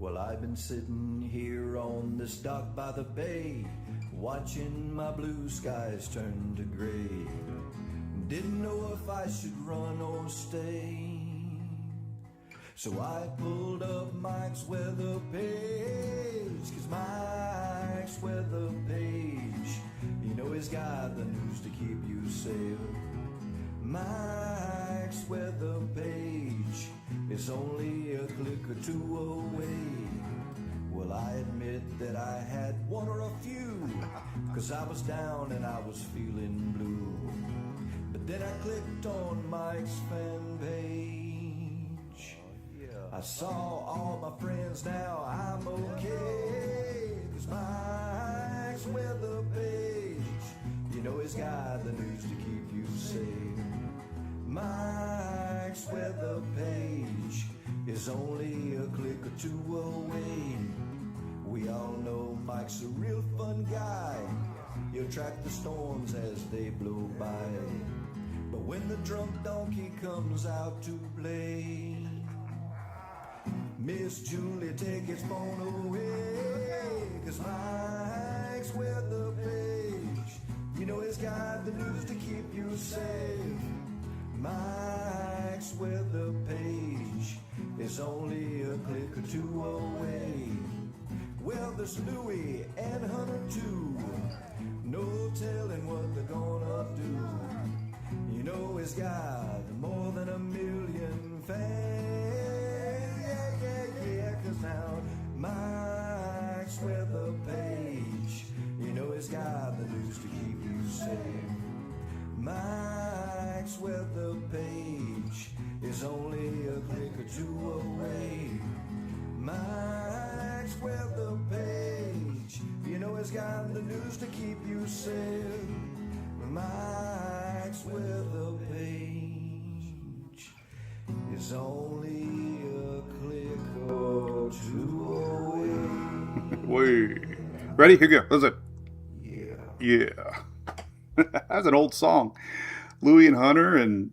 Well, I've been sitting here on this dock by the bay, watching my blue skies turn to gray. Didn't know if I should run or stay. So I pulled up Mike's weather page, 'cause Mike's weather page, you know he's got the news to keep you safe. Mike's weather page is only a click or two away. Well, I admit that I had one or a few, 'cause I was down and I was feeling blue. But then I clicked on Mike's fan page. I saw all my friends, now I'm okay. 'Cause Mike's weather page, you know he's got the news to keep you safe. Mike's weather page is only a click or two away. We all know Mike's a real fun guy. He'll track the storms as they blow by. But when the drunk donkey comes out to play, Miss Julie, take his phone away. 'Cause Mike's weather page, you know he's got the news to keep you safe. Mike's weather page is only a click or two away. Well, there's Louie and Hunter too, no telling what they're gonna do. You know he's got more than 1 million fans. Yeah, 'cause now Mike's weather page, you know he's got the news to keep you safe. Mike's weather page is only a click or two away. Mike's weather page, you know he's got the news to keep you safe. Mike's weather page is only a click or two away. Wait. Ready? Here you go. Listen. Yeah. That's an old song. Louie and Hunter and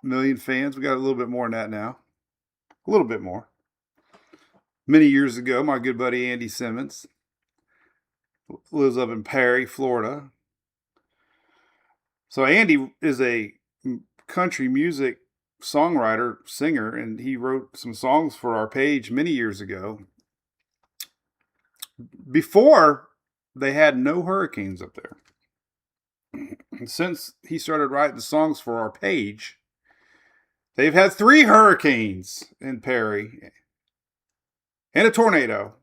a million fans. We got a little bit more than that now. A little bit more. Many years ago, my good buddy Andy Simmons lives up in Perry, Florida. So Andy is a country music songwriter, singer, and he wrote some songs for our page many years ago. Before they had no hurricanes up there. And since he started writing the songs for our page, they've had 3 hurricanes in Perry, and a tornado,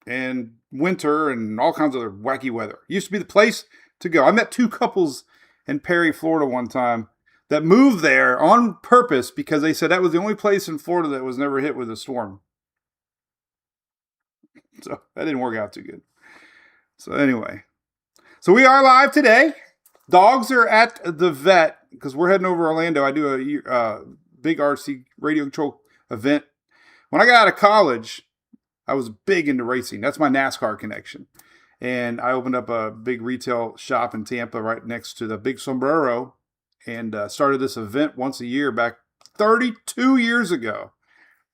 and winter, and all kinds of other wacky weather. It used to be the place to go. I met 2 couples in Perry, Florida one time that moved there on purpose because they said that was the only place in Florida that was never hit with a storm. So that didn't work out too good. So anyway, so we are live today. Dogs are at the vet because we're heading over to Orlando. I do a big RC radio control event. When I got out of college, I was big into racing. That's my NASCAR connection. And I opened up a big retail shop in Tampa right next to the Big Sombrero and started this event once a year back 32 years ago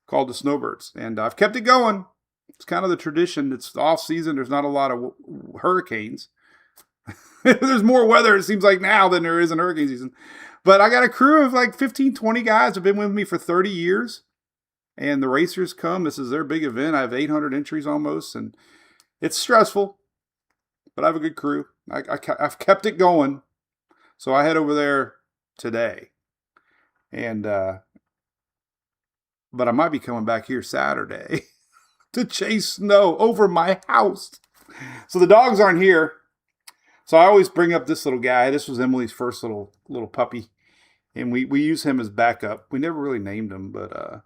called the Snowbirds. And I've kept it going. It's kind of the tradition. It's off season. There's not a lot of hurricanes. There's more weather, it seems like, now than there is in hurricane season. But I got a crew of like 15, 20 guys who have been with me for 30 years. And the racers come. This is their big event. I have 800 entries almost. And it's stressful. But I have a good crew. I've kept it going. So I head over there today. And but I might be coming back here Saturday to chase snow over my house. So the dogs aren't here. So I always bring up this little guy. This was Emily's first little puppy. And we use him as backup. We never really named him, but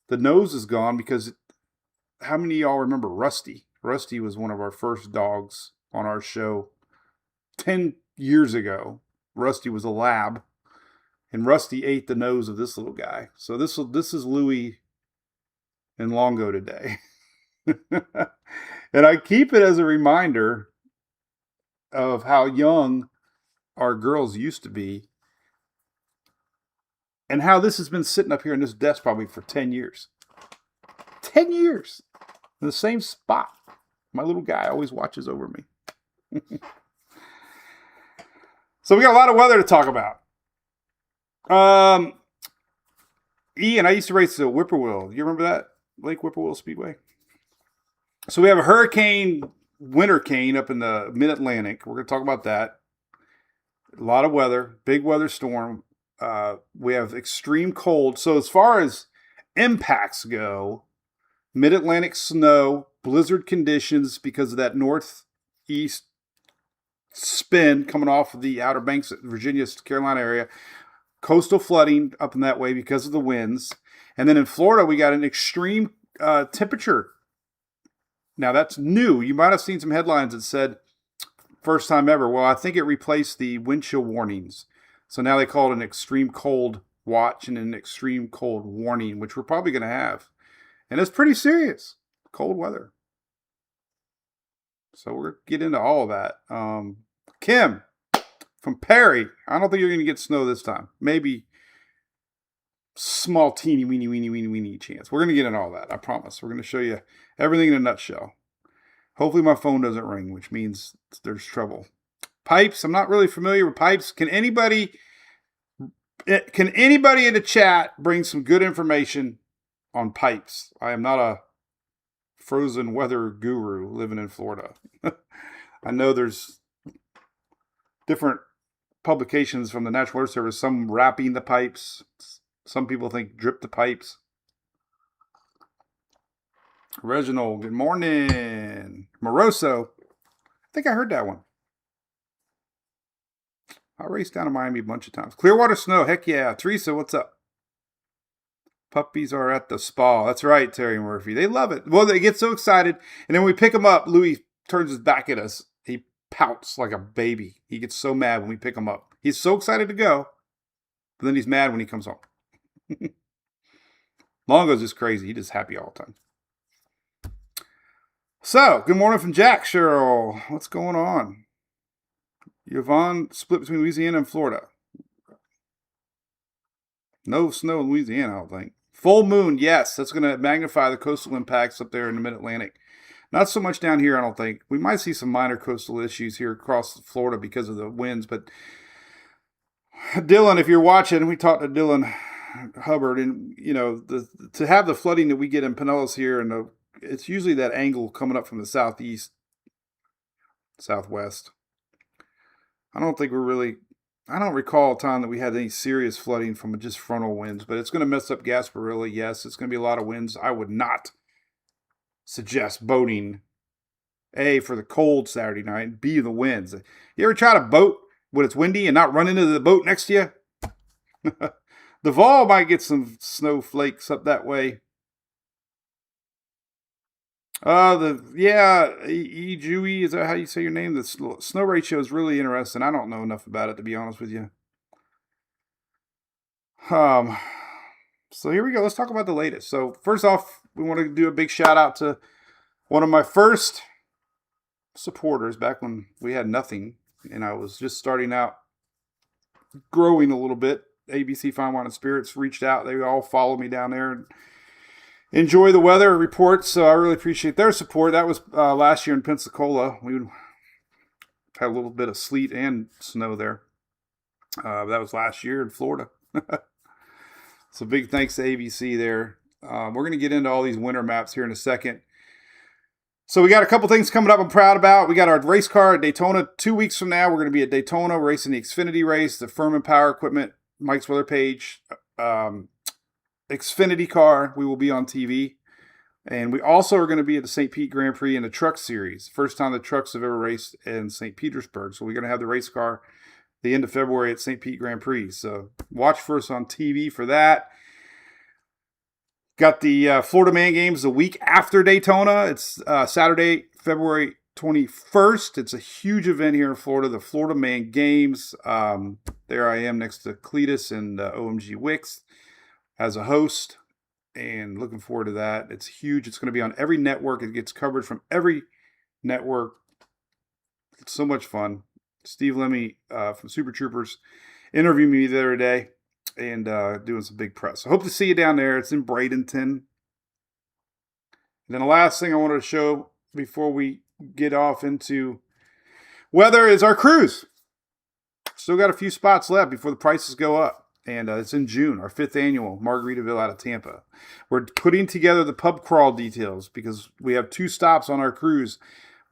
the nose is gone because how many of y'all remember Rusty? Rusty was one of our first dogs on our show 10 years ago. Rusty was a lab. And Rusty ate the nose of this little guy. So this is Louie and Longo today. And I keep it as a reminder of how young our girls used to be. And how this has been sitting up here in this desk probably for 10 years. 10 years in the same spot. My little guy always watches over me. So we got a lot of weather to talk about. Ian, I used to race the Whippoorwill. You remember that? Lake Whippoorwill Speedway? So we have a hurricane, winter cane up in the mid-Atlantic. We're going to talk about that. A lot of weather, big weather storm. We have extreme cold. So as far as impacts go, mid-Atlantic snow, blizzard conditions because of that northeast spin coming off of the Outer Banks, Virginia, Carolina area. Coastal flooding up in that way because of the winds. And then in Florida, we got an extreme temperature. Now, that's new. You might have seen some headlines that said, first time ever. Well, I think it replaced the wind chill warnings. So now they call it an extreme cold watch and an extreme cold warning, which we're probably going to have. And it's pretty serious. Cold weather. So we're going to get into all of that. Kim from Perry. I don't think you're going to get snow this time. Maybe small, teeny, weeny chance. We're going to get into all that. I promise. We're going to show you everything in a nutshell. Hopefully my phone doesn't ring, which means there's trouble. Pipes. I'm not really familiar with pipes. Can anybody in the chat bring some good information on pipes? I am not a frozen weather guru living in Florida. I know there's different publications from the National Weather Service, some wrapping the pipes. Some people think drip the pipes. Reginald, good morning. Moroso, I think I heard that one. I raced down to Miami a bunch of times. Clearwater snow, heck yeah. Teresa, what's up? Puppies are at the spa. That's right, Terry Murphy. They love it. Well, they get so excited, and then when we pick them up, Louis turns his back at us. He pouts like a baby. He gets so mad when we pick him up. He's so excited to go, but then he's mad when he comes home. Longo's just crazy. He's just happy all the time. So, good morning from Jack, Cheryl. What's going on? Yvonne split between Louisiana and Florida. No snow in Louisiana, I don't think. Full moon, yes. That's going to magnify the coastal impacts up there in the mid-Atlantic. Not so much down here, I don't think. We might see some minor coastal issues here across Florida because of the winds. But Dylan, if you're watching, we talked to Dylan Hubbard, and to have the flooding that we get in Pinellas here, and it's usually that angle coming up from the southeast, southwest. I don't recall a time that we had any serious flooding from just frontal winds, but it's going to mess up Gasparilla. Yes, it's going to be a lot of winds. I would not suggest boating, A, for the cold Saturday night, B, the winds. You ever try to boat when it's windy and not run into the boat next to you? The Vol might get some snowflakes up that way. Jewy, is that how you say your name? The snow ratio is really interesting. I don't know enough about it, to be honest with you. So here we go. Let's talk about the latest. So first off, we want to do a big shout out to one of my first supporters back when we had nothing, and I was just starting out, growing a little bit. ABC Fine Wine and Spirits reached out. They all followed me down there and enjoy the weather reports, so I really appreciate their support. That was last year in Pensacola. We had a little bit of sleet and snow there. That was last year in Florida. So big thanks to ABC there. We're going to get into all these winter maps here in a second. So we got a couple things coming up I'm proud about. We got our race car at Daytona 2 weeks from now. We're going to be at Daytona racing the Xfinity race, the Furman Power Equipment, Mike's Weather Page, Xfinity car. We will be on TV. And we also are going to be at the St. Pete Grand Prix in the Truck Series. First time the trucks have ever raced in St. Petersburg. So we're going to have the race car the end of February at St. Pete Grand Prix. So watch for us on TV for that. Got the Florida Man Games the week after Daytona. It's Saturday, February 21st. It's a huge event here in Florida, the Florida Man Games. There I am next to Cletus and OMG Wicks as a host, and looking forward to that. It's huge. It's going to be on every network. It gets covered from every network. It's so much fun. Steve Lemmy from Super Troopers interviewed me the other day and doing some big press. I hope to see you down there. It's in Bradenton. And then the last thing I wanted to show before we get off into weather is our cruise. Still got a few spots left before the prices go up. And it's in June, our 5th annual Margaritaville out of Tampa. We're putting together the pub crawl details because we have 2 stops on our cruise.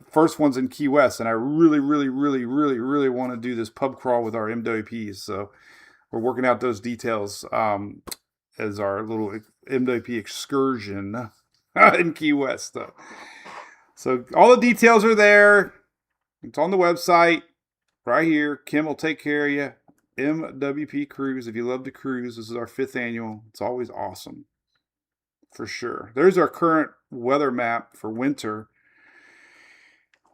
First one's in Key West, and I really want to do this pub crawl with our MWPs. So we're working out those details as our little MWP excursion in Key West. So all the details are there. It's on the website right here. Kim will take care of you. MWP Cruise. If you love to cruise, this is our 5th annual. It's always awesome. For sure. There's our current weather map for winter.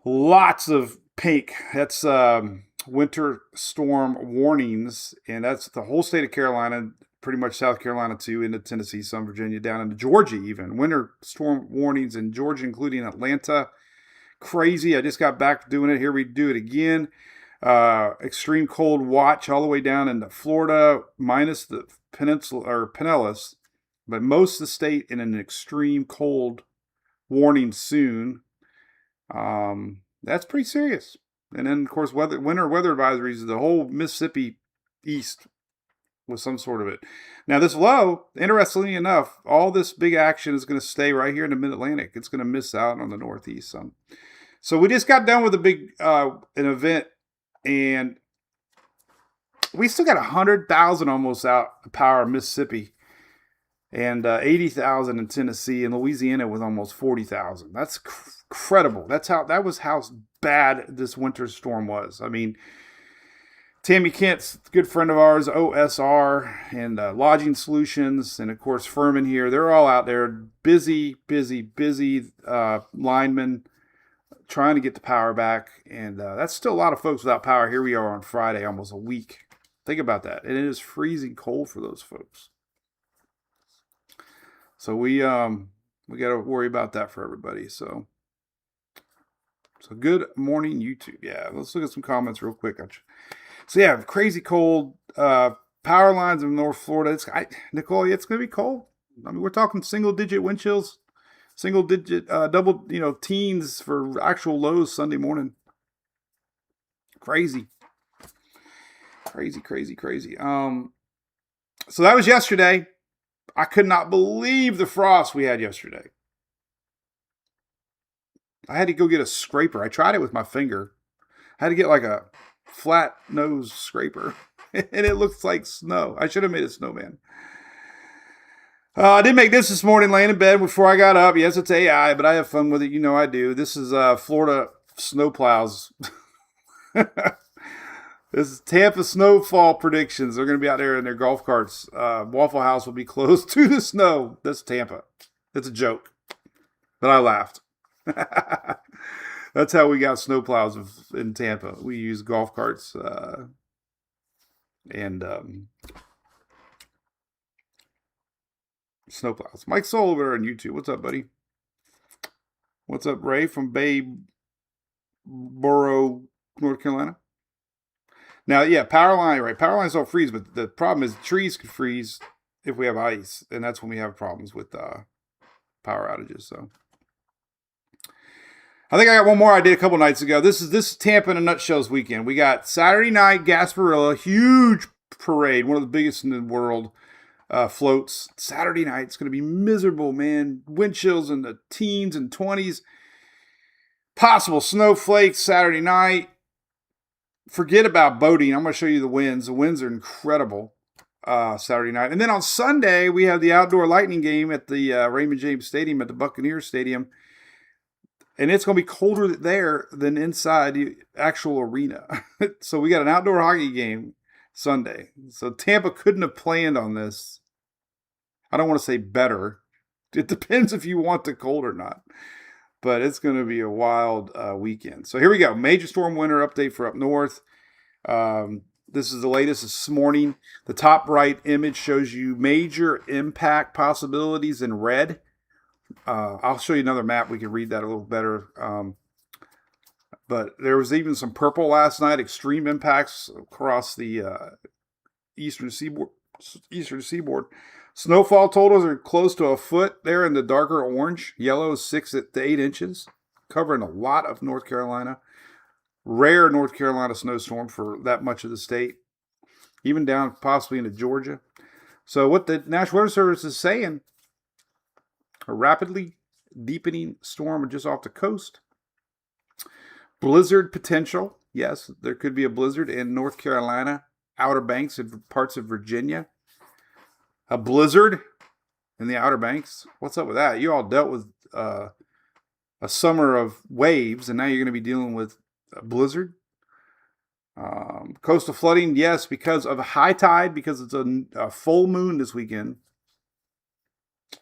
Lots of pink. That's winter storm warnings. And that's the whole state of Carolina, pretty much South Carolina too, into Tennessee, some Virginia, down into Georgia even. Winter storm warnings in Georgia, including Atlanta. Crazy. I just got back doing it. Here we do it again. Extreme cold watch all the way down into Florida, minus the peninsula or Pinellas, but most of the state in an extreme cold warning soon. That's pretty serious. And then of course winter weather advisories, the whole Mississippi east with some sort of it. Now this low, interestingly enough, all this big action is going to stay right here in the mid-Atlantic. It's going to miss out on the northeast some. So we just got done with a big an event. And we still got 100,000 almost out of power in Mississippi, and 80,000 in Tennessee, and Louisiana with almost 40,000. That's incredible. That was how bad this winter storm was. I mean, Tammy Kent's a good friend of ours, OSR, and Lodging Solutions, and of course Furman here. They're all out there, busy linemen, trying to get the power back, and that's still a lot of folks without power. Here we are on Friday, almost a week. Think about that. And it is freezing cold for those folks. So we got to worry about that for everybody. So good morning, YouTube. Yeah, let's look at some comments real quick. So yeah, crazy cold. Power lines in North Florida. Nicole, it's going to be cold. I mean, we're talking single-digit wind chills. Single-digit, double, teens for actual lows Sunday morning. Crazy. So that was yesterday. I could not believe the frost we had yesterday. I had to go get a scraper. I tried it with my finger. I had to get like a flat nose scraper. And it looks like snow. I should have made a snowman. I did make this morning laying in bed before I got up. Yes, it's AI, but I have fun with it. You know I do. This is Florida snowplows. This is Tampa snowfall predictions. They're going to be out there in their golf carts. Waffle House will be closed to the snow. That's Tampa. It's a joke. But I laughed. That's how we got snowplows in Tampa. We use golf carts and snowplows. Mike Soul over on YouTube. What's up, buddy? What's up, Ray from Bayboro, North Carolina? Now, yeah, power line, right? Power lines don't freeze, but the problem is trees could freeze if we have ice, and that's when we have problems with power outages. So, I think I got one more I did a couple nights ago. This is Tampa in a nutshell's weekend. We got Saturday night Gasparilla, huge parade, one of the biggest in the world. Floats Saturday night. It's going to be miserable, man. Wind chills in the teens and 20s. Possible snowflakes Saturday night. Forget about boating. I'm going to show you the winds. The winds are incredible Saturday night. And then on Sunday, we have the outdoor lightning game at the Raymond James Stadium, at the Buccaneers Stadium. And it's going to be colder there than inside the actual arena. So we got an outdoor hockey game Sunday. So Tampa couldn't have planned on this. I don't want to say better. It depends if you want the cold or not. But it's going to be a wild weekend. So here we go. Major storm winter update for up north. This is the latest this morning. The top right image shows you major impact possibilities in red. I'll show you another map. We can read that a little better. But there was even some purple last night. Extreme impacts across the eastern seaboard. Snowfall totals are close to a foot there in the darker orange. Yellow is 6 to 8 inches, covering a lot of North Carolina. Rare North Carolina snowstorm for that much of the state, even down possibly into Georgia. So what the National Weather Service is saying, a rapidly deepening storm just off the coast. Blizzard potential. Yes, there could be a blizzard in North Carolina, Outer Banks, and parts of Virginia. A blizzard in the Outer Banks. What's up with that? You all dealt with a summer of waves, and now you're going to be dealing with a blizzard. Coastal flooding, yes, because of a high tide, because it's a full moon this weekend.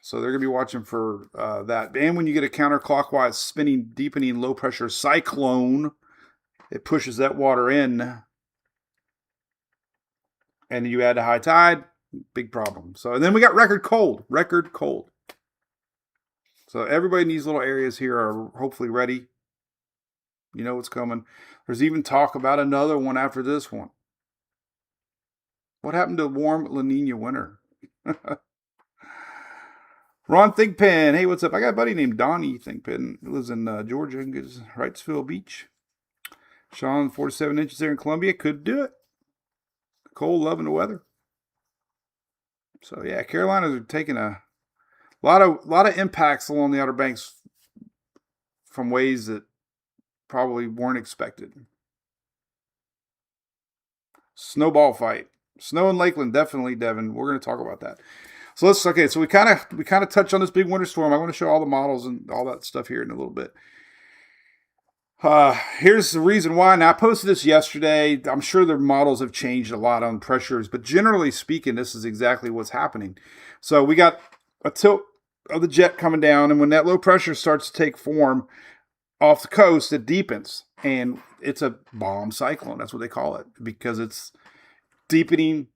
So they're going to be watching for that. And when you get a counterclockwise spinning, deepening low pressure cyclone, it pushes that water in. And you add a high tide, big problem. So, and then we got record cold. So everybody in these little areas here are hopefully ready. You know what's coming. There's even talk about another one after this one. What happened to a warm La Nina winter? Ron Thigpen. Hey, what's up? I got a buddy named Donnie Thigpen. He lives in Georgia and goes Wrightsville Beach. Sean, 47 inches there in Columbia. Could do it. Cold, loving the weather. So, yeah, Carolinas are taking a lot of impacts along the Outer Banks from ways that probably weren't expected. Snowball fight. Snow in Lakeland, definitely, Devin. We're going to talk about that. So so we kind of touch on this big winter storm. I want to show all the models and all that stuff here in a little bit. Here's the reason why. Now, I posted this yesterday. I'm sure the models have changed a lot on pressures, but generally speaking, this is exactly what's happening. So we got a tilt of the jet coming down, and when that low pressure starts to take form off the coast, it deepens, and it's a bomb cyclone. That's what they call it, because it's deepening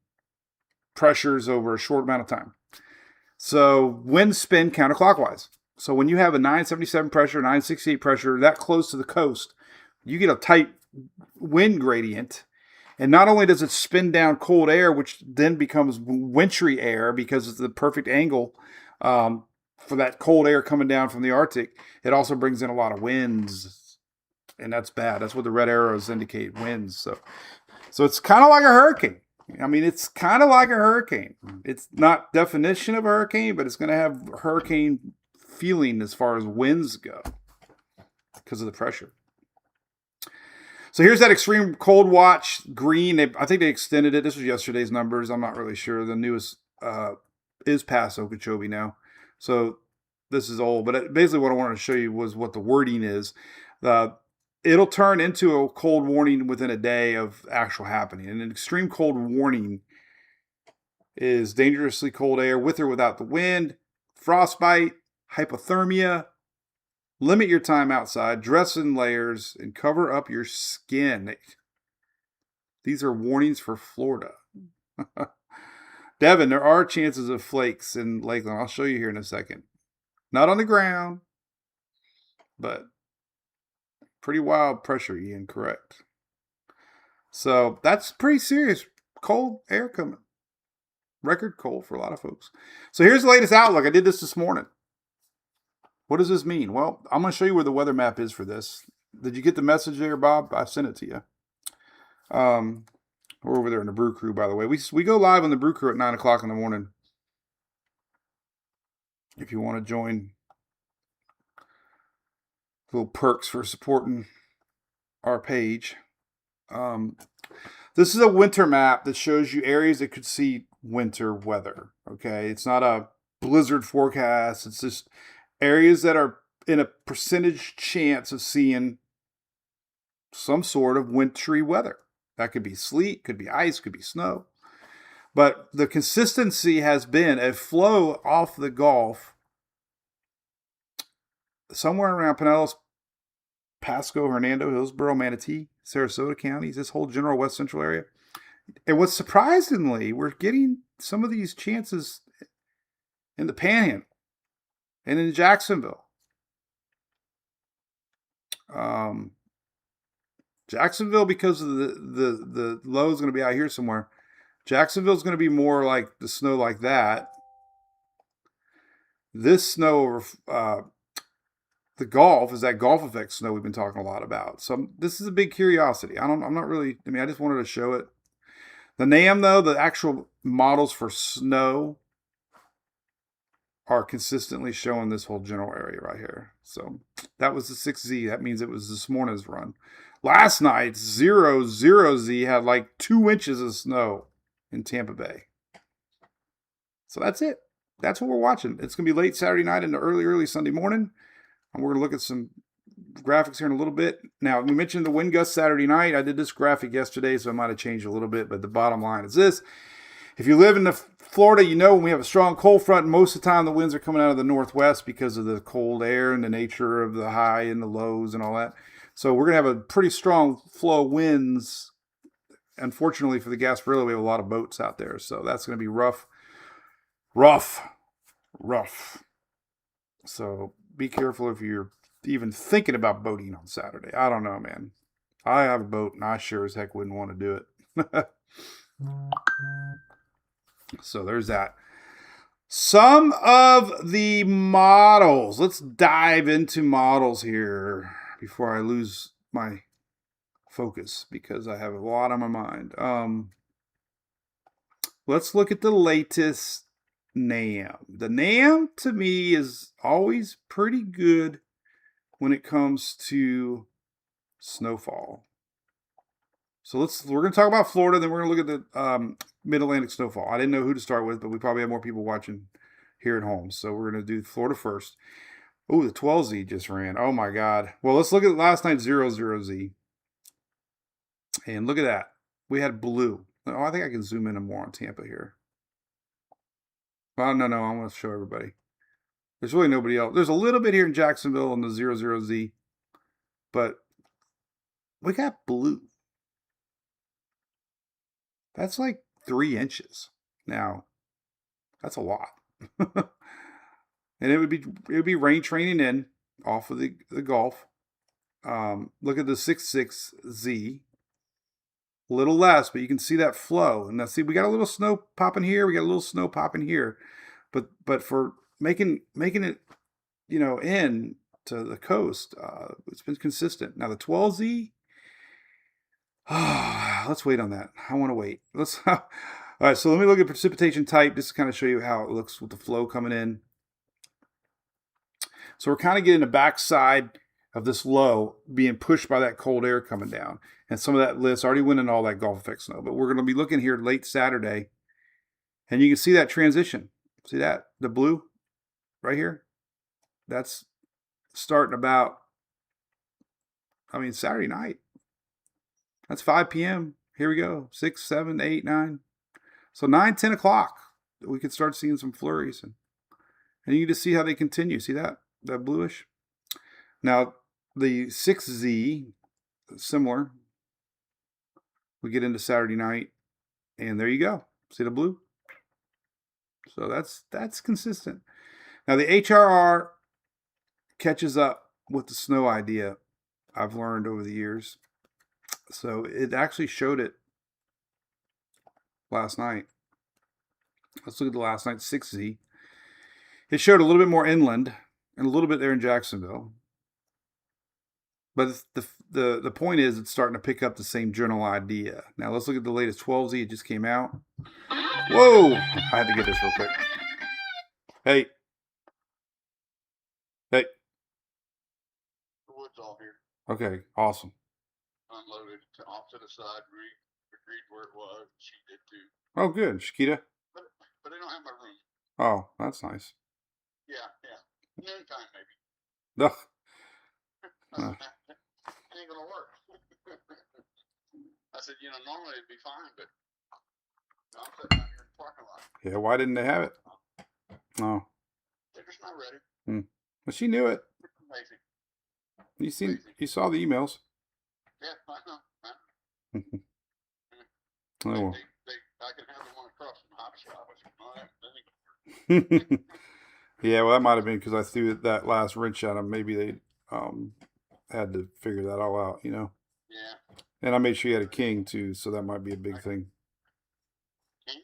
pressures over a short amount of time. So winds spin counterclockwise. So when you have a 977 pressure, 968 pressure that close to the coast, you get a tight wind gradient. And not only does it spin down cold air, which then becomes wintry air because it's the perfect angle for that cold air coming down from the Arctic, it also brings in a lot of winds. And that's bad. That's what the red arrows indicate, winds. So it's kind of like a hurricane. I mean, it's kind of like a hurricane. It's not definition of a hurricane, but it's going to have hurricane feeling as far as winds go because of the pressure. So here's that extreme cold watch green. I think they extended it. This was yesterday's numbers. I'm not really sure. The newest is past Okeechobee now. So this is old. But basically what I wanted to show you was what the wording is. It'll turn into a cold warning within a day of actual happening. And an extreme cold warning is dangerously cold air with or without the wind, frostbite, hypothermia. Limit your time outside, dress in layers, and cover up your skin. These are warnings for Florida. Devin, there are chances of flakes in Lakeland. I'll show you here in a second. Not on the ground, but pretty wild pressure, Ian, correct. So that's pretty serious. Cold air coming. Record cold for a lot of folks. So here's the latest outlook. I did this morning. What does this mean? Well, I'm going to show you where the weather map is for this. Did you get the message there, Bob? I sent it to you. We're over there in the Brew Crew, by the way. We go live on the Brew Crew at 9 o'clock in the morning. If you want to join. Little perks for supporting our page. This is a winter map that shows you areas that could see winter weather. Okay, it's not a blizzard forecast. It's just areas that are in a percentage chance of seeing some sort of wintry weather. That could be sleet, could be ice, could be snow. But the consistency has been a flow off the Gulf somewhere around Pinellas, Pasco, Hernando, Hillsborough, Manatee, Sarasota counties, this whole general west central area. And what's surprisingly, we're getting some of these chances in the Panhandle and in Jacksonville. Jacksonville, because of the low is going to be out here somewhere. Jacksonville's going to be more like the snow like that. this snow over the Gulf is that Gulf effect snow we've been talking a lot about. So this is a big curiosity. I'm not really. I mean, I just wanted to show it. The NAM though, the actual models for snow are consistently showing this whole general area right here. So that was the 6Z. That means it was this morning's run. Last night's 00Z had like 2 inches of snow in Tampa Bay. So that's it. That's what we're watching. It's going to be late Saturday night into early Sunday morning. And we're going to look at some graphics here in a little bit. Now, we mentioned the wind gust Saturday night. I did this graphic yesterday, so I might have changed a little bit. But the bottom line is this. If you live in Florida, you know when we have a strong cold front, most of the time the winds are coming out of the northwest because of the cold air and the nature of the high and the lows and all that. So we're going to have a pretty strong flow of winds. Unfortunately for the Gasparilla, we have a lot of boats out there. So that's going to be rough. So be careful if you're even thinking about boating on Saturday. I don't know, man. I have a boat and I sure as heck wouldn't want to do it. So there's that. Some of the models. Let's dive into models here before I lose my focus because I have a lot on my mind. Let's look at the latest NAM. The NAM to me is always pretty good when it comes to snowfall. So we're going to talk about Florida, then we're going to look at the Mid-Atlantic snowfall. I didn't know who to start with, but we probably have more people watching here at home. So we're going to do Florida first. Oh, the 12Z just ran. Oh my God. Well, let's look at last night's 00Z. And look at that. We had blue. Oh, I think I can zoom in more on Tampa here. Oh, no, I want to show everybody. There's really nobody else. There's a little bit here in Jacksonville on the 00Z, but we got blue. That's like 3 inches. Now, that's a lot. And it would be rain training in off of the Gulf. Look at the 66Z. A little less, but you can see that flow. And now see, we got a little snow popping here. We got a little snow popping here. But for making it, in to the coast, it's been consistent. Now the 12Z, let's wait on that. I want to wait. All right, so let me look at precipitation type just to kind of show you how it looks with the flow coming in. So we're kind of getting the backside of this low being pushed by that cold air coming down. And some of that list already went in all that Gulf effect snow. But we're going to be looking here late Saturday. And you can see that transition. See that? The blue right here? That's starting about, Saturday night. That's 5 p.m. Here we go. 6, 7, 8, 9. So 9, 10 o'clock, we could start seeing some flurries. And you can just see how they continue. See that? That bluish? Now, the 6Z, similar. We get into Saturday night, and there you go. See the blue? So that's consistent. Now, the HRRR catches up with the snow idea I've learned over the years. So it actually showed it last night. Let's look at the last night's 6Z. It showed a little bit more inland and a little bit there in Jacksonville. But the point is it's starting to pick up the same general idea. Now let's look at the latest 12Z. It just came out. Whoa! I had to get this real quick. Hey. The wood's all here. Okay, awesome. Unloaded off to the side. Agreed where it was. She did too. Oh, good. Shakita? But they don't have my room. Oh, that's nice. Yeah. Noontime maybe. Ugh. It ain't gonna work. I said, normally it'd be fine, but I'm sitting out here in the parking lot. Yeah, why didn't they have it? No. They're just not ready. But she knew it. Amazing. You saw the emails. Yeah, I know. Oh, well. I can have the one across from the hobby shop. I said, Yeah, well, that might have been because I threw that last wrench at them. Maybe they had to figure that all out, Yeah. And I made sure you had a king, too, so that might be a big thing. King?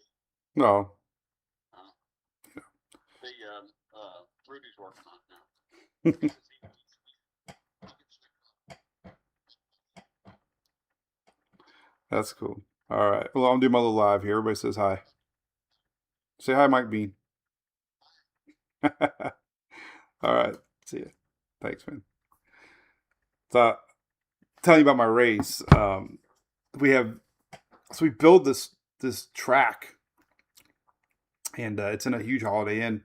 No. Rudy's working on now. That's cool. All right. Well, I'll do my little live here. Everybody says hi. Say hi, Mike Bean. All right. See ya. Thanks, man. So, telling you about my race. We build this track, and it's in a huge Holiday Inn.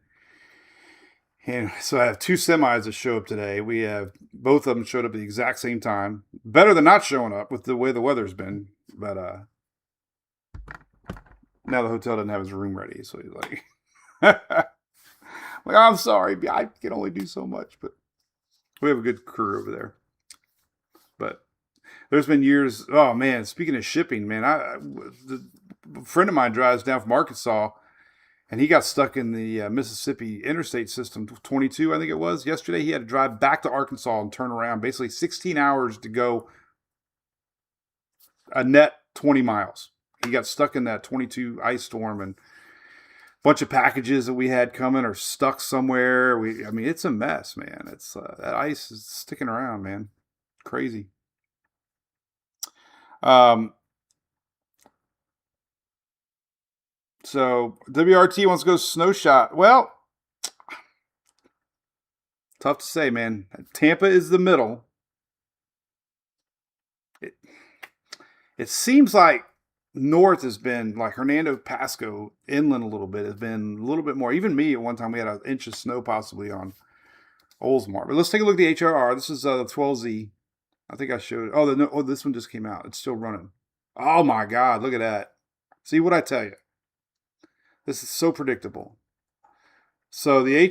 And so I have two semis that show up today. We have both of them showed up at the exact same time. Better than not showing up with the way the weather's been. But now the hotel doesn't have his room ready, so he's like, like, I'm sorry, I can only do so much. But we have a good crew over there. But there's been years. Oh man, speaking of shipping, man, a friend of mine drives down from Arkansas. And he got stuck in the Mississippi Interstate System 22, I think it was. Yesterday, he had to drive back to Arkansas and turn around. Basically, 16 hours to go a net 20 miles. He got stuck in that 22 ice storm, and a bunch of packages that we had coming are stuck somewhere. I mean, it's a mess, man. It's that ice is sticking around, man. Crazy. So WRT wants to go snow shot. Well, tough to say, man. Tampa is the middle. It seems like north has been, like Hernando Pasco, inland a little bit, has been a little bit more. Even me, at one time, we had an inch of snow possibly on Oldsmar. But let's take a look at the HRRR. This is the 12Z. I think I showed. Oh, this one just came out. It's still running. Oh, my God. Look at that. See what I tell you. This is so predictable. So the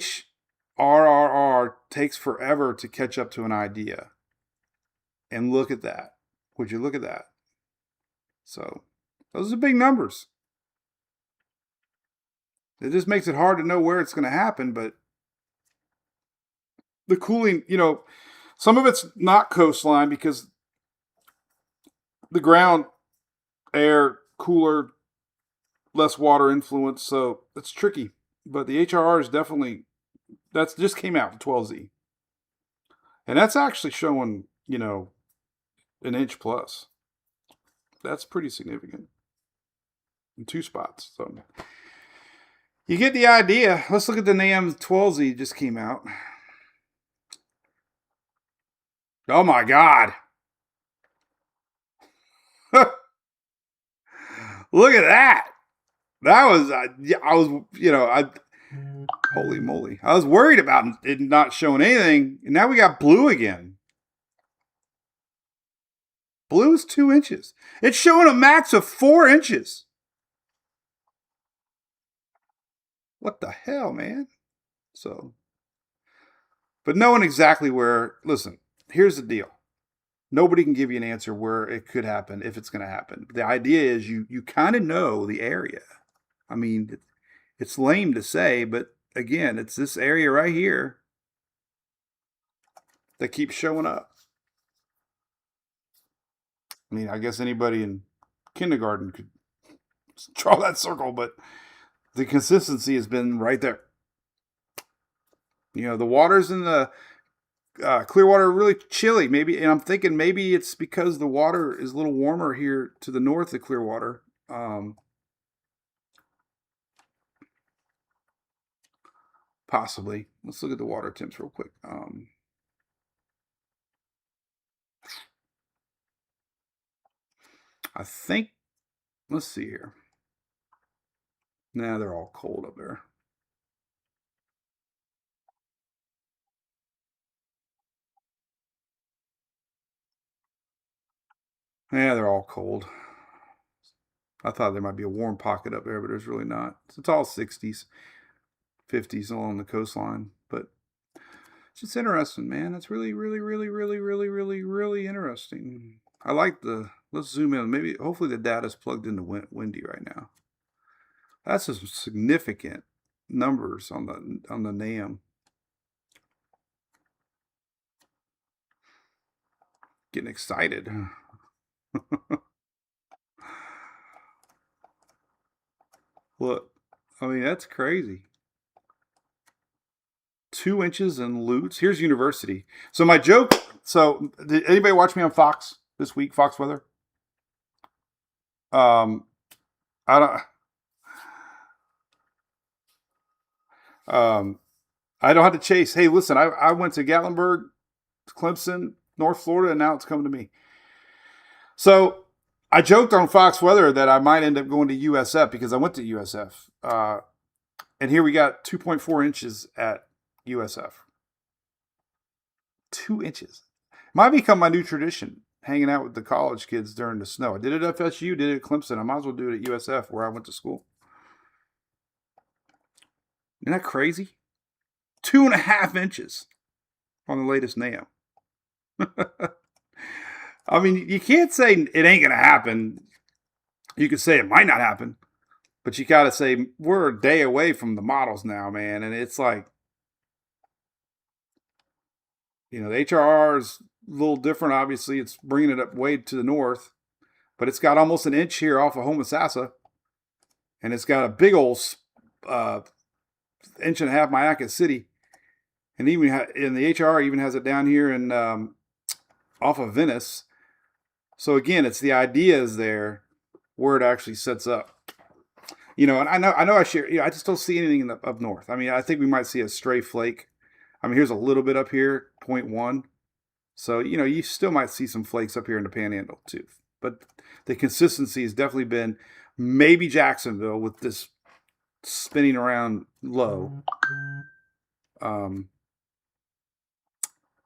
HRRR takes forever to catch up to an idea. And look at that. Would you look at that? So those are big numbers. It just makes it hard to know where it's going to happen. But the cooling, some of it's not coastline because the ground air cooler, less water influence, so it's tricky. But the HRR is definitely, that's just came out, the 12Z. And that's actually showing, an inch plus. That's pretty significant. In 2 spots. So you get the idea. Let's look at the NAM 12Z just came out. Oh my God. Look at that. That was, holy moly. I was worried about it not showing anything. And now we got blue again. Blue is 2 inches. It's showing a max of 4 inches. What the hell, man? So, but knowing exactly where, listen, here's the deal. Nobody can give you an answer where it could happen, if it's going to happen. The idea is you kind of know the area. I mean, it's lame to say, but again, it's this area right here that keeps showing up. I mean, I guess anybody in kindergarten could draw that circle, but the consistency has been right there. The waters in the Clearwater are really chilly. And I'm thinking maybe it's because the water is a little warmer here to the north of Clearwater. Possibly. Let's look at the water temps real quick. I think, let's see here. Nah, they're all cold up there. Yeah, they're all cold. I thought there might be a warm pocket up there, but there's really not. It's all 60s, 50s along the coastline. But it's just interesting, man. It's really, really, really, really, really, really, really interesting. I like let's zoom in. Maybe, hopefully the data's plugged into Windy right now. That's some significant numbers on the NAM. Getting excited. Look, I mean, that's crazy. 2 inches in Lutz. Here's University. So my joke. So did anybody watch me on Fox this week? Fox Weather. I don't. I don't have to chase. Hey, listen. I went to Gatlinburg, Clemson, North Florida, and now it's coming to me. So I joked on Fox Weather that I might end up going to USF because I went to USF. And here we got 2.4 inches at USF. 2 inches. Might become my new tradition, hanging out with the college kids during the snow. I did it at FSU, did it at Clemson. I might as well do it at USF where I went to school. Isn't that crazy? 2.5 inches on the latest NAM. I mean, you can't say it ain't going to happen. You could say it might not happen. But you got to say, we're a day away from the models now, man. And it's like, the HRRR is a little different. Obviously, it's bringing it up way to the north. But it's got almost an inch here off of Homosassa. And it's got a big old inch and a half Mayaca City. And even in the HRRR even has it down here in off of Venice. So again, it's the ideas there where it actually sets up. And I know I share. I just don't see anything up north. I mean, I think we might see a stray flake. I mean, here's a little bit up here, 0.1. So you still might see some flakes up here in the Panhandle too. But the consistency has definitely been maybe Jacksonville with this spinning around low.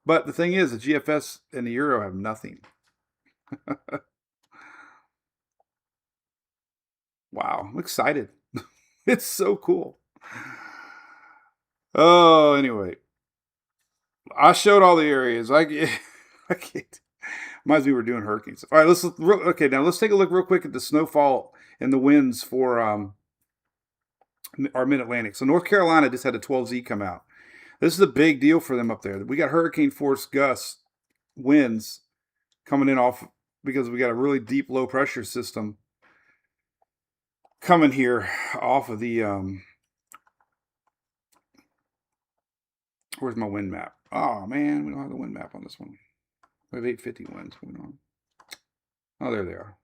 But the thing is, the GFS and the Euro have nothing. Wow, I'm excited. It's so cool. Oh, anyway. I showed all the areas. I can't. Reminds me we're doing hurricanes. All right, now let's take a look real quick at the snowfall and the winds for our Mid-Atlantic. So North Carolina just had a 12Z come out. This is a big deal for them up there. We got hurricane force gust winds coming in off because we got a really deep low pressure system coming here off of the where's my wind map? Oh man, we don't have the wind map on this one. We have 850 winds going on. Oh, there they are.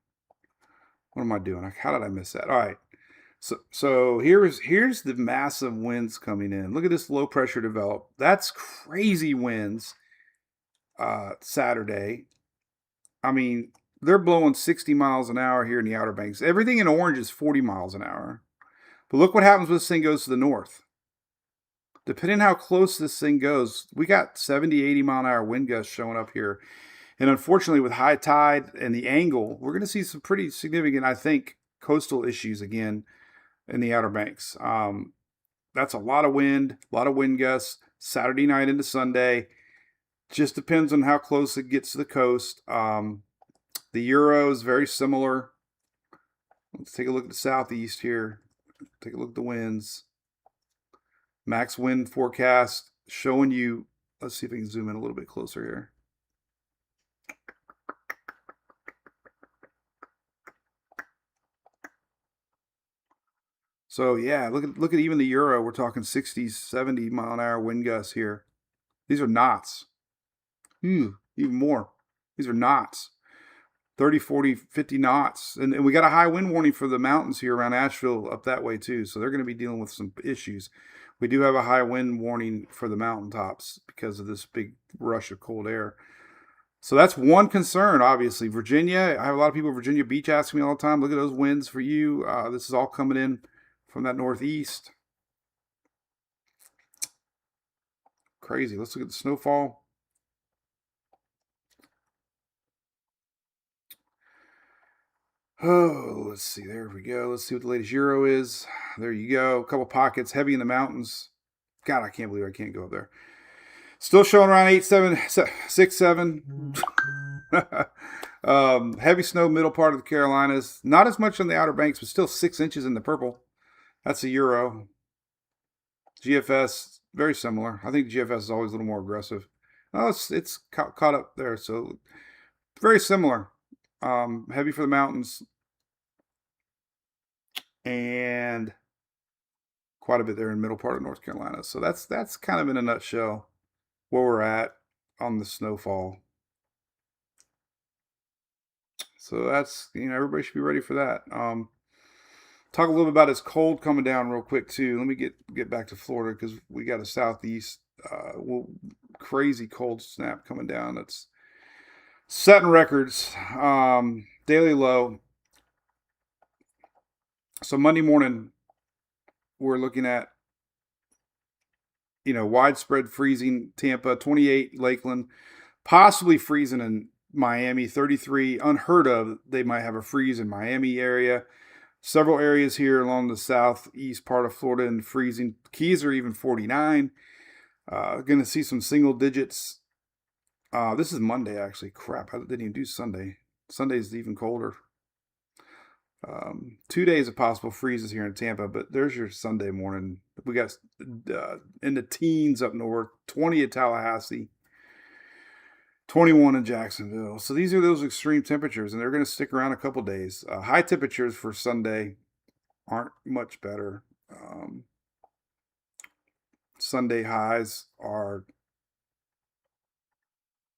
What am I doing? How did I miss that? All right. So here's the massive winds coming in. Look at this low pressure develop. That's crazy winds. Saturday. I mean, they're blowing 60 miles an hour here in the Outer Banks. Everything in orange is 40 miles an hour. But look what happens when this thing goes to the north. Depending on how close this thing goes, we got 70, 80 mile an hour wind gusts showing up here. And unfortunately, with high tide and the angle, we're going to see some pretty significant, I think, coastal issues again in the Outer Banks. That's a lot of wind gusts, Saturday night into Sunday. Just depends on how close it gets to the coast. The Euro is very similar. Let's take a look at the southeast here. Take a look at the winds. Max wind forecast showing you. Let's see if we can zoom in a little bit closer here. So yeah, look at even the Euro. We're talking 60, 70 mile an hour wind gusts here. These are knots. Even more. These are knots. 30, 40, 50 knots. And we got a high wind warning for the mountains here around Asheville up that way too. So they're going to be dealing with some issues. We do have a high wind warning for the mountaintops because of this big rush of cold air. So that's one concern, obviously. Virginia, I have a lot of people at Virginia Beach asking me all the time, look at those winds for you. This is all coming in from that northeast. Crazy. Let's look at the snowfall. Oh, let's see. There we go. Let's see what the latest Euro is. There you go. A couple pockets, heavy in the mountains. God, I can't believe I can't go up there. Still showing around 8.7, 6.7. Heavy snow, middle part of the Carolinas. Not as much on the Outer Banks, but still 6 inches in the purple. That's a Euro. GFS, very similar. I think GFS is always a little more aggressive. Oh, it's caught up there. So very similar. Heavy for the mountains. And quite a bit there in the middle part of North Carolina. So that's kind of in a nutshell where we're at on the snowfall. So that's, everybody should be ready for that. Talk a little bit about this cold coming down real quick too. Let me get back to Florida because we got a southeast crazy cold snap coming down. That's setting records. Daily low. So Monday morning, we're looking at, widespread freezing. Tampa, 28, Lakeland, possibly freezing in Miami, 33. Unheard of. They might have a freeze in Miami area. Several areas here along the southeast part of Florida and freezing. Keys are even 49. Going to see some single digits. This is Monday, actually. Crap, I didn't even do Sunday. Sunday is even colder. 2 days of possible freezes here in Tampa, but there's your Sunday morning. We got in the teens up north, 20 at Tallahassee, 21 in Jacksonville. So these are those extreme temperatures, and they're going to stick around a couple days. High temperatures for Sunday aren't much better. Sunday highs are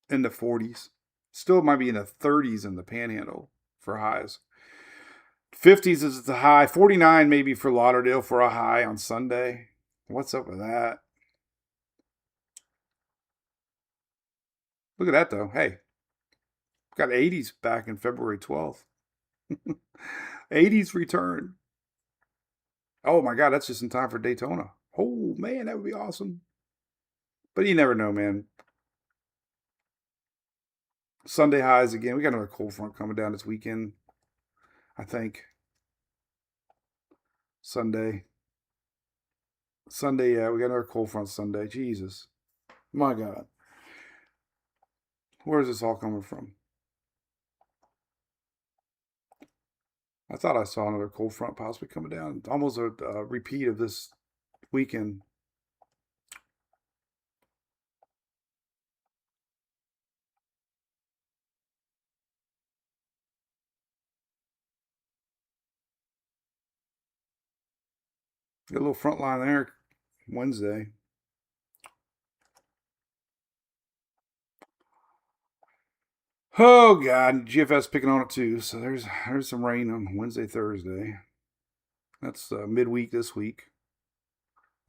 in the 40s. Still might be in the 30s in the Panhandle for highs. 50s is the high. 49 maybe for Lauderdale for a high on Sunday. What's up with that? Look at that, though. Hey, got 80s back in February 12th. 80s return. Oh, my God, that's just in time for Daytona. Oh, man, that would be awesome. But you never know, man. Sunday highs again. We got another cold front coming down this weekend, I think. Sunday, yeah, we got another cold front Sunday. Jesus. My God. Where is this all coming from? I thought I saw another cold front possibly coming down. Almost a repeat of this weekend. Got a little front line there Wednesday. Oh, God. GFS picking on it, too. So there's some rain on Wednesday, Thursday. That's midweek this week.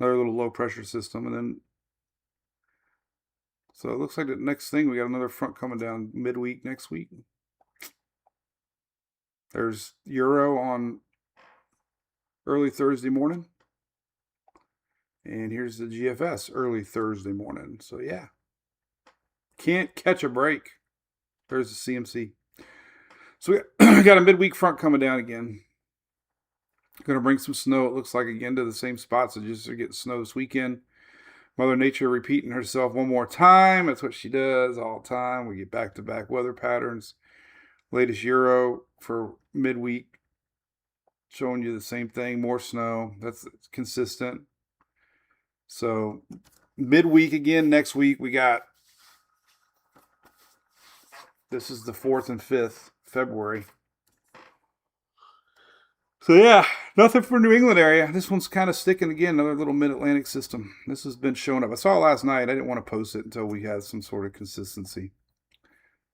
Another little low pressure system. And then, so it looks like the next thing, we got another front coming down midweek next week. There's Euro on early Thursday morning. And here's the GFS early Thursday morning. So, yeah. Can't catch a break. There's the CMC. So we got a midweek front coming down again. Going to bring some snow, it looks like, again to the same spots. So just getting snow this weekend. Mother Nature repeating herself one more time. That's what she does all the time. We get back-to-back weather patterns. Latest Euro for midweek showing you the same thing. More snow. That's consistent. So midweek again next week we got, this is the 4th and 5th February. So yeah, nothing for New England area. This one's kind of sticking again, another little mid-Atlantic system. This has been showing up. I saw it last night. I didn't want to post it until we had some sort of consistency.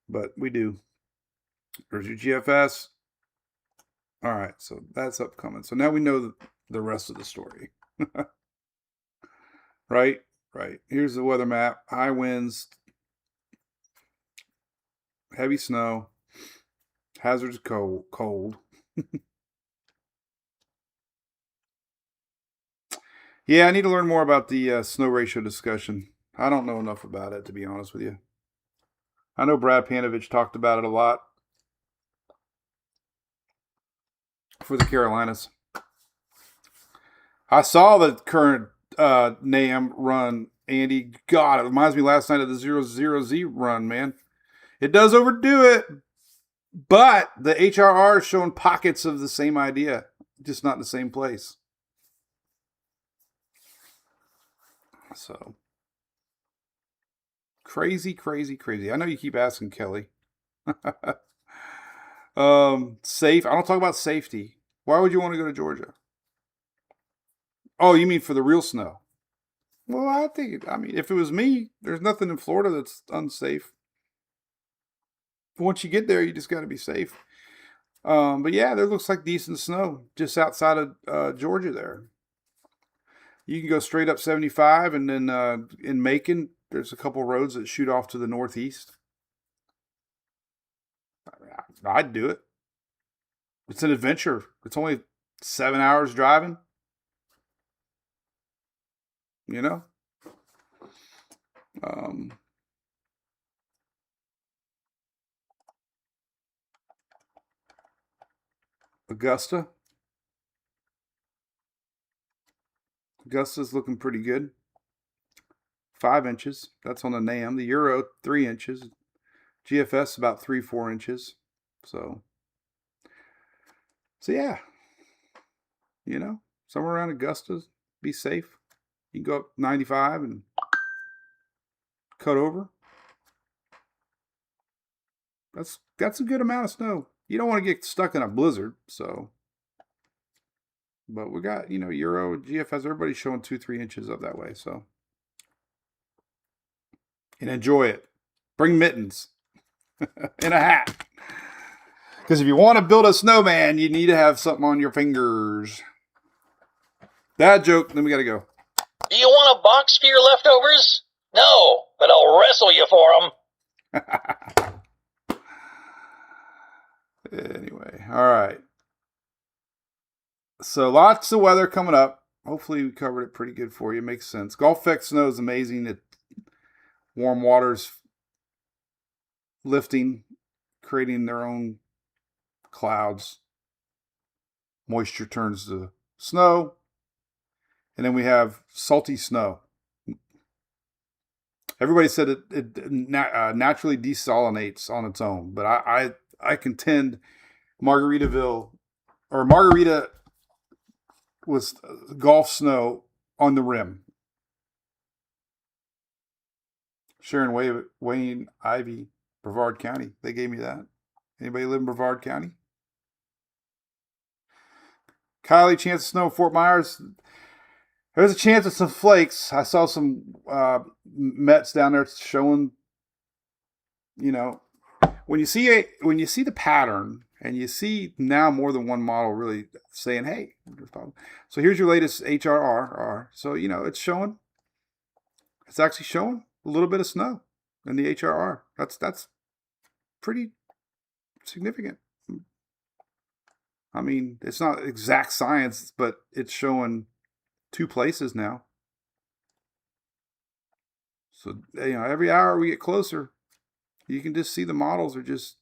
But we do. There's your GFS. All right, so that's upcoming. So now we know the rest of the story. Right. Here's the weather map. High winds. Heavy snow. Hazards cold. Yeah, I need to learn more about the snow ratio discussion. I don't know enough about it, to be honest with you. I know Brad Panovich talked about it a lot for the Carolinas. I saw the current NAM run, Andy. God, it reminds me last night of the 00Z run, man. It does overdo it, but the HRRR is showing pockets of the same idea, just not in the same place. So, crazy. I know you keep asking, Kelly. Safe. I don't talk about safety. Why would you want to go to Georgia? Oh, you mean for the real snow? Well, I mean, if it was me, there's nothing in Florida that's unsafe. Once you get there, you just got to be safe. But yeah, there looks like decent snow just outside of Georgia there. You can go straight up 75, and then in Macon, there's a couple roads that shoot off to the northeast. I'd do it. It's an adventure. It's only 7 hours driving. You know? Augusta. Augusta's looking pretty good. 5 inches. That's on the NAM. The Euro, 3 inches. GFS, about 3-4 inches. So yeah. You know, somewhere around Augusta, be safe. You can go up 95 and cut over. That's a good amount of snow. You don't want to get stuck in a blizzard, so. But we got, Euro, GFS, everybody's showing 2-3 inches up that way, so. And enjoy it. Bring mittens and a hat. Because if you want to build a snowman, you need to have something on your fingers. That joke, then we got to go. Do you want a box for your leftovers? No, but I'll wrestle you for them. Anyway, all right. So lots of weather coming up. Hopefully we covered it pretty good for you. It makes sense. Gulf effect snow is amazing. It warm waters lifting, creating their own clouds. Moisture turns to snow. And then we have salty snow. Everybody said it naturally desalinates on its own. But I contend Margaritaville or Margarita was Gulf snow on the rim. Sharon Wayne Ivy, Brevard County. They gave me that. Anybody live in Brevard County? Kylie, chance of snow in Fort Myers. There's a chance of some flakes. I saw some Mets down there showing, when you see the pattern and you see now more than one model really saying, hey, so here's your latest HRRR. So, it's showing. It's actually showing a little bit of snow in the HRR. That's pretty significant. I mean, it's not exact science, but it's showing 2 places now. So, every hour we get closer, you can just see the models are just,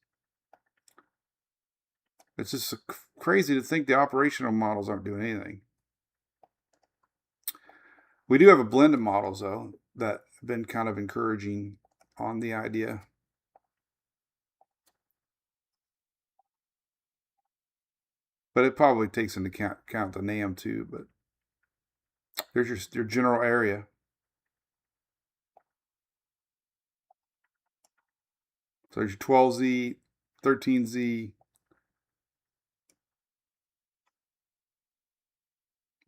it's just crazy to think the operational models aren't doing anything. We do have a blend of models, though, that have been kind of encouraging on the idea. But it probably takes into account the NAM too, but there's your general area. So there's your 12Z, 13Z,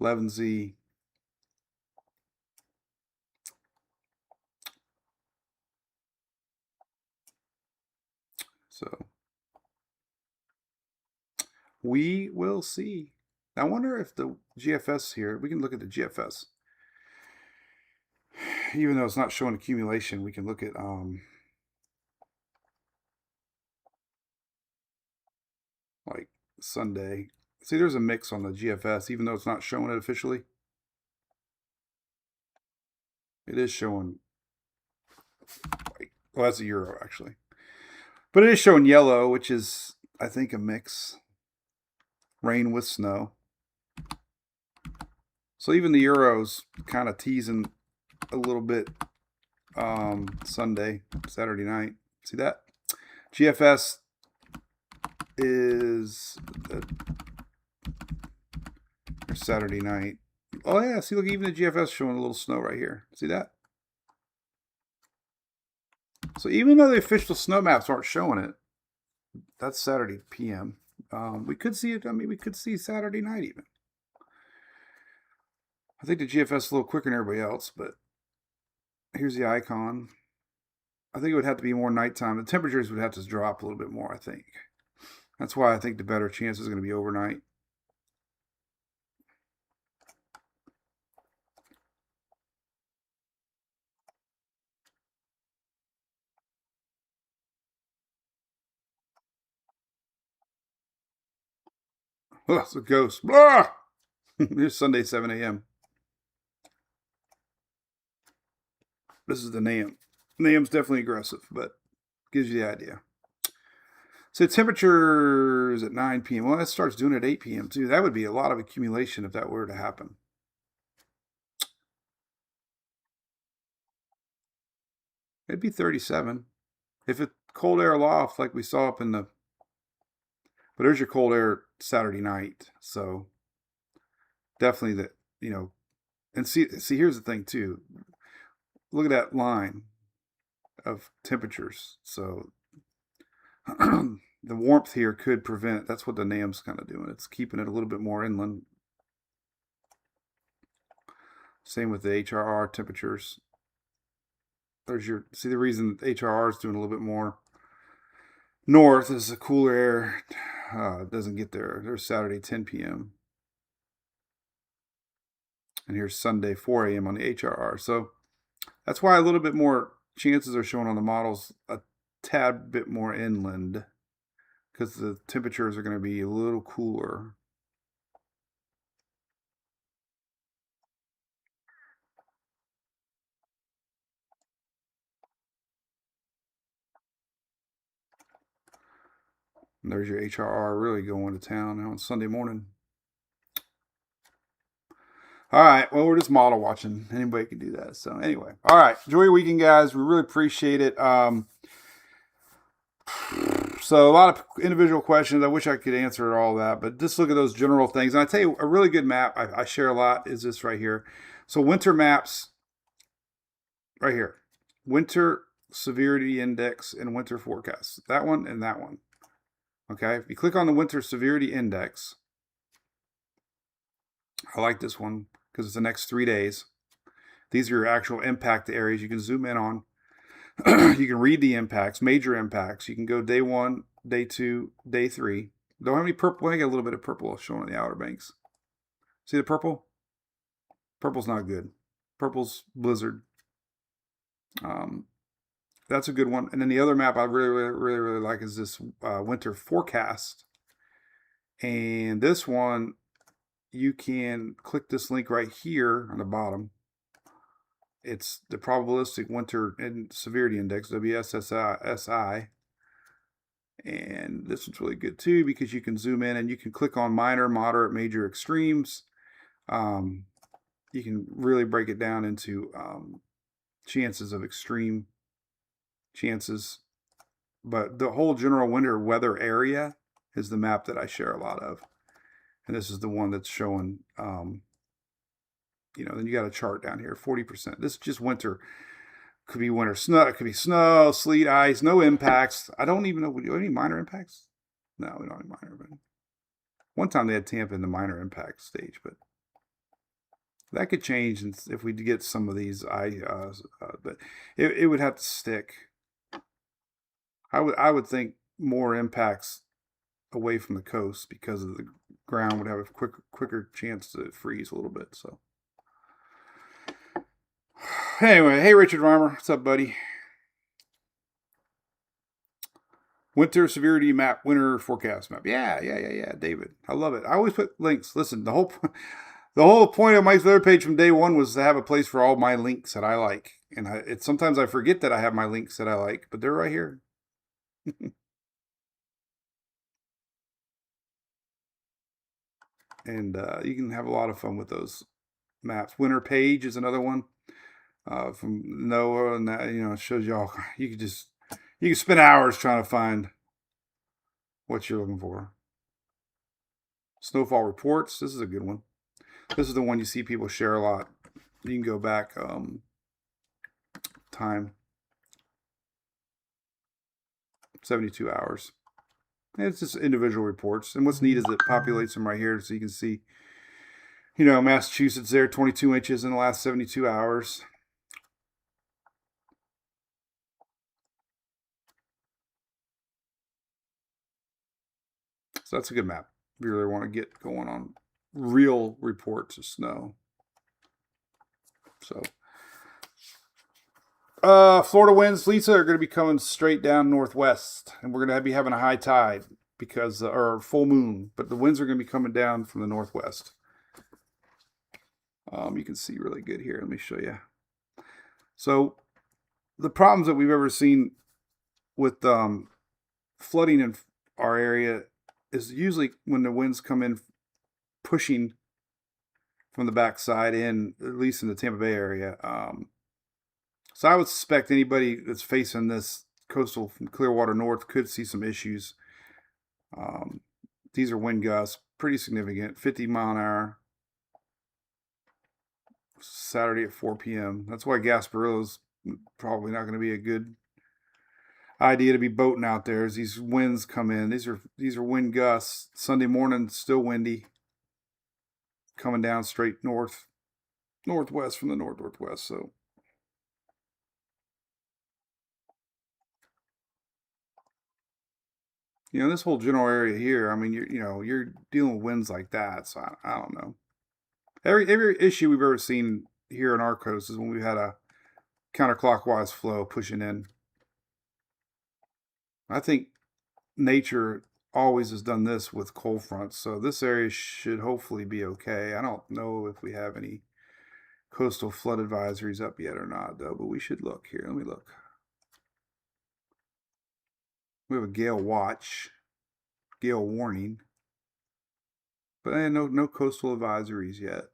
11Z. So we will see. I wonder if the GFS here, we can look at the GFS. Even though it's not showing accumulation, we can look at like Sunday. See, there's a mix on the GFS, even though it's not showing it officially. It is showing, well, that's a Euro actually. But it is showing yellow, which is, I think, a mix. Rain with snow. So even the Euro's kind of teasing a little bit Sunday, Saturday night. See that? GFS is Saturday night. Oh yeah, see, look, even the GFS showing a little snow right here. See that? So even though the official snow maps aren't showing it, that's Saturday PM. We could see it. I mean, we could see Saturday night even. I think the GFS is a little quicker than everybody else, but here's the icon. I think it would have to be more nighttime. The temperatures would have to drop a little bit more, I think. That's why I think the better chance is going to be overnight. Oh, it's a ghost. Blah! Here's Sunday, 7 a.m. This is the NAM. NAM's definitely aggressive, but gives you the idea. So temperature is at 9 p.m. Well, that starts doing it at 8 p.m. too. That would be a lot of accumulation if that were to happen. It'd be 37. If it's cold air aloft like we saw up in the... But there's your cold air Saturday night. So definitely that, you know... And see, here's the thing too. Look at that line of temperatures. So the warmth here could prevent... That's what the NAM's kind of doing. It's keeping it a little bit more inland. Same with the HRRR temperatures. There's your... See, the reason HRRR is doing a little bit more north is the cooler air doesn't get there. There's Saturday 10 p.m. And here's Sunday 4 a.m. on the HRRR. So that's why a little bit more chances are shown on the models, a tad bit more inland, because the temperatures are going to be a little cooler. And there's your HRR really going to town now on Sunday morning. All right, well, we're just model watching. Anybody can do that. So anyway, all right, enjoy your weekend, guys. We really appreciate it. So a lot of individual questions. I wish I could answer all that, but just look at those general things. And I tell you, a really good map I share a lot is this right here. So winter maps right here. Winter severity index and winter forecast. That one and that one. Okay, if you click on the winter severity index, I like this one because it's the next 3 days. These are your actual impact areas you can zoom in on. You can read the impacts, major impacts. You can go day 1, day 2, day 3. Don't have any purple. I got a little bit of purple showing on the Outer Banks. See the purple? Purple's not good. Purple's blizzard. That's a good one. And then the other map I really like is this winter forecast. And this one, you can click this link right here on the bottom. It's the probabilistic winter severity index, WSSI. And this one's really good too because you can zoom in and you can click on minor, moderate, major, extremes. You can really break it down into chances of extreme chances. But the whole general winter weather area is the map that I share a lot of. And this is the one that's showing, you know, then you got a chart down here, 40%. This is just winter. Could be winter snow. It could be snow, sleet, ice, no impacts. I don't even know. Do you have any minor impacts? No, we don't have minor impacts. One time they had Tampa in the minor impact stage, but that could change if we get some of these. But it would have to stick. I would think more impacts away from the coast because of the ground would have a quicker chance to freeze a little bit. So anyway, hey Richard Reimer, what's up, buddy? Winter severity map, winter forecast map. Yeah, David, I love it. I always put links. Listen, the whole point of Mike's Weather Page from day one was to have a place for all my links that I like, and sometimes I forget that I have my links that I like, but they're right here. And you can have a lot of fun with those maps. Winter Page is another one from NOAA, and that, you know, it shows y'all. You can spend hours trying to find what you're looking for. Snowfall reports. This is a good one. This is the one you see people share a lot. You can go back time 72 hours. And it's just individual reports. And what's neat is it populates them right here so you can see, Massachusetts there, 22 inches in the last 72 hours. So that's a good map if you really want to get going on real reports of snow. So, Florida winds, Lisa, are going to be coming straight down northwest, and we're going to be having a high tide or full moon, but the winds are going to be coming down from the northwest. You can see really good here. Let me show you. So, the problems that we've ever seen with flooding in our area is usually when the winds come in pushing from the backside in, at least in the Tampa Bay area. So I would suspect anybody that's facing this coastal from Clearwater north could see some issues. These are wind gusts, pretty significant, 50 mile an hour. Saturday at 4 p.m. That's why Gasparillo's probably not going to be a good idea to be boating out there as these winds come in. These are wind gusts. Sunday morning, still windy. Coming down straight northwest from the northwest. So this whole general area here, I mean, you're dealing with winds like that. So I don't know. Every issue we've ever seen here on our coast is when we've had a counterclockwise flow pushing in. I think nature always has done this with cold fronts, so this area should hopefully be okay. I don't know if we have any coastal flood advisories up yet or not, though, but we should look here. Let me look. We have a gale watch, gale warning, but no coastal advisories yet.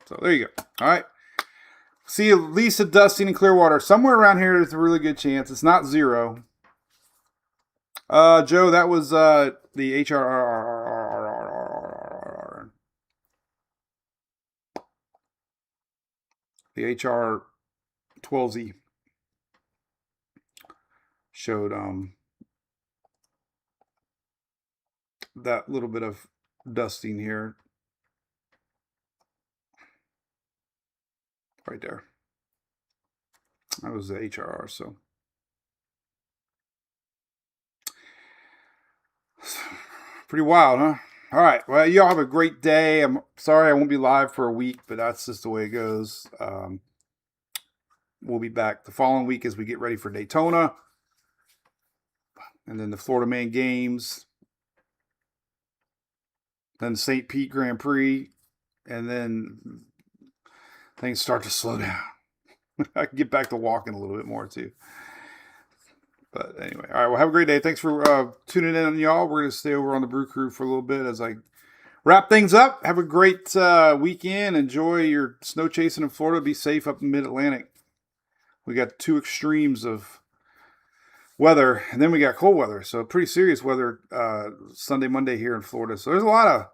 So there you go. All right. See Lisa dusting in Clearwater. Somewhere around here, there's a really good chance. It's not zero. Joe, that was the HRRR. The HR 12Z showed that little bit of dusting here. Right there. That was the HRR, so. Pretty wild, huh? All right. Well, y'all have a great day. I'm sorry I won't be live for a week, but that's just the way it goes. We'll be back the following week as we get ready for Daytona. And then the Florida Man Games. Then St. Pete Grand Prix. And then things start to slow down. I can get back to walking a little bit more too. But anyway, all right. Well, have a great day. Thanks for tuning in, y'all. We're going to stay over on the Brew Crew for a little bit as I wrap things up. Have a great weekend. Enjoy your snow chasing in Florida. Be safe up in Mid-Atlantic. We got two extremes of weather, and then we got cold weather. So pretty serious weather Sunday, Monday here in Florida. So there's a lot of